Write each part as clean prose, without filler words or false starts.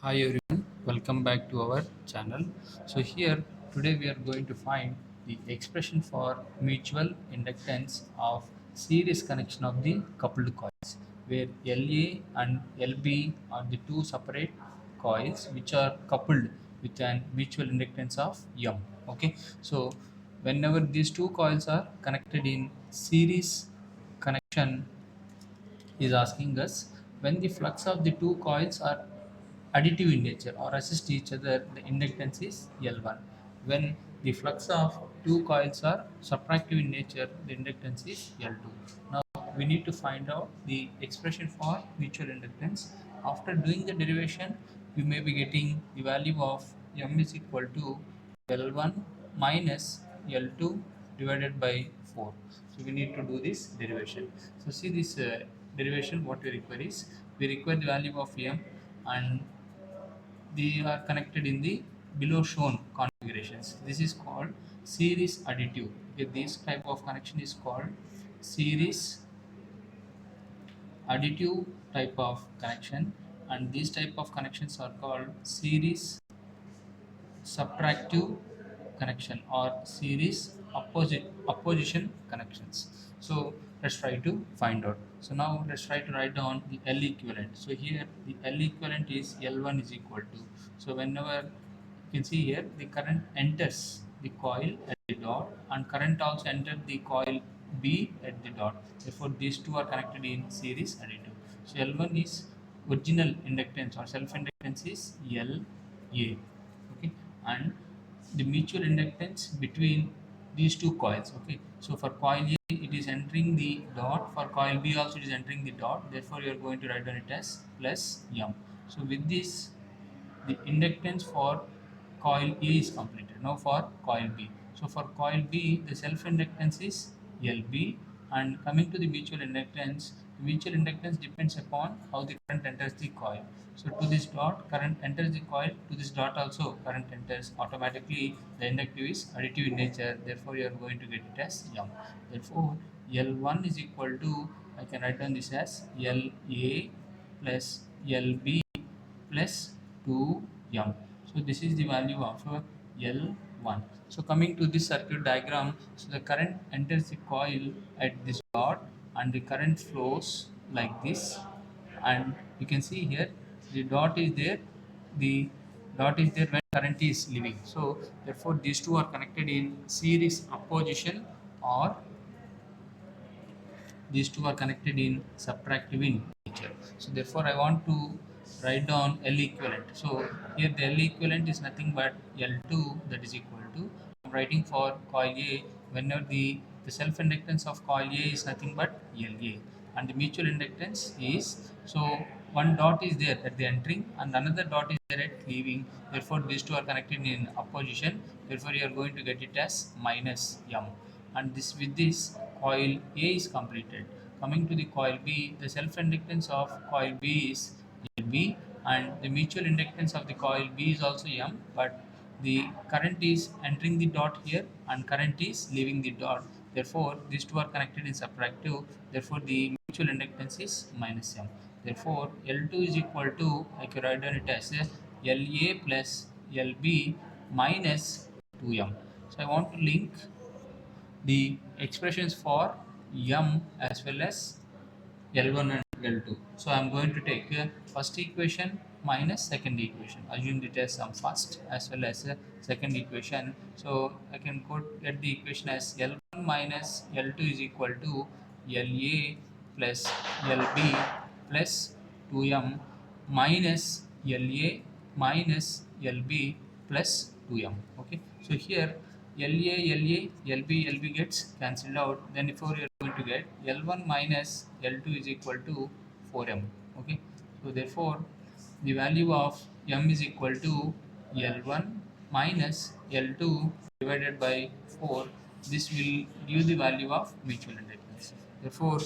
Hi everyone, welcome back to our channel. So here today we are going to find the expression for mutual inductance of series connection of the coupled coils, where LA and LB are the two separate coils which are coupled with an mutual inductance of M. Okay, so whenever these two coils are connected in series connection, is asking us when the flux of the two coils are additive in nature or assist each other, the inductance is L1. When the flux of two coils are subtractive in nature, the inductance is L2. Now we need to find out the expression for mutual inductance. After doing the derivation, we may be getting the value of M is equal to L1 minus L2 divided by 4. So we need to do this derivation. So see this derivation, what we require is, we require the value of M and they are connected in the below shown configurations. This is called series additive. Okay, this type of connection is called series additive type of connection, and these type of connections are called series subtractive connection or series opposition connections. So let's try to find out. So now let's try to write down the L equivalent. So here the L equivalent is L1 is equal to, so whenever you can see here the current enters the coil at the dot and current also entered the coil B at the dot, therefore these two are connected in series additive. So L1 is original inductance or self inductance is LA, okay, and the mutual inductance between these two coils. Okay, so for coil A it is entering the dot, for coil B also it is entering the dot, therefore you are going to write down it as plus M. So with this the inductance for coil A is completed. Now for coil B, so for coil B the self inductance is LB, and coming to the mutual inductance depends upon how the current enters the coil. So to this dot current enters the coil, to this dot also current enters, automatically the inductive is additive in nature, therefore you are going to get it as M. Therefore L1 is equal to, I can write down this as LA plus LB plus 2M. So this is the value of L1. So coming to this circuit diagram, so the current enters the coil at this dot and the current flows like this, and you can see here the dot is there, the dot is there when current is leaving. So therefore these two are connected in series opposition, or these two are connected in subtractive in nature. So therefore I want to write down L equivalent. So here the L equivalent is nothing but L2, that is equal to, I'm writing for coil A, whenever the self inductance of coil A is nothing but LA, and the mutual inductance is, so one dot is there at the entering and another dot is there at leaving, therefore these two are connected in opposition, therefore you are going to get it as minus M, and this with this coil A is completed. Coming to the coil B, the self inductance of coil B is LB, and the mutual inductance of the coil B is also M, but the current is entering the dot here and current is leaving the dot, therefore these two are connected in subtractive, therefore the mutual inductance is minus M. Therefore L2 is equal to, I can write down it as LA plus LB minus 2M. So I want to link the expressions for M as well as L1 and L2. So I am going to take first equation minus second equation. Assume it as some first as well as second equation. So I can get the equation as L1 minus L2 is equal to LA plus LB plus 2M minus LA minus LB plus 2M. Okay. So here LB gets cancelled out. Then therefore you are going to get L1 minus L2 is equal to 4M. Okay. So therefore the value of M is equal to L1 minus L2 divided by 4. This will give the value of mutual inductance. Therefore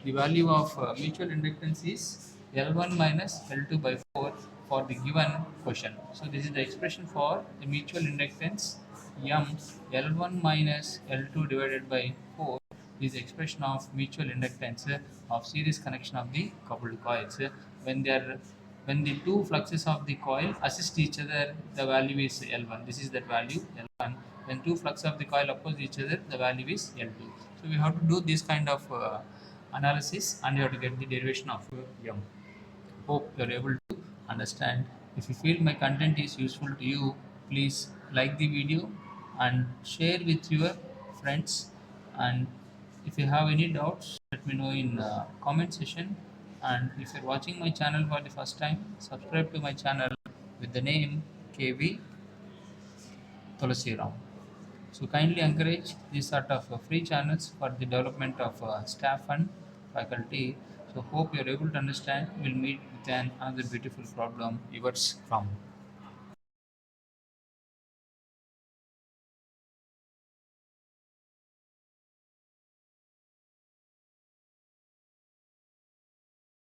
the value of mutual inductance is L1 minus L2 by 4 for the given question. So this is the expression for the mutual inductance M. L1 minus L2 divided by 4 is the expression of mutual inductance of series connection of the coupled coils when they are when the two fluxes of the coil assist each other, the value is L1. This is that value L1. When two fluxes of the coil oppose each other, the value is L2. So we have to do this kind of analysis, and you have to get the derivation of M. Hope you are able to understand. If you feel my content is useful to you, please like the video and share with your friends. And if you have any doubts, let me know in comment section. And if you're watching my channel for the first time, subscribe to my channel with the name KV Thulasi Ram. So kindly encourage these sort of free channels for the development of staff and faculty. So hope you are able to understand. We'll meet with another beautiful problem. Yours from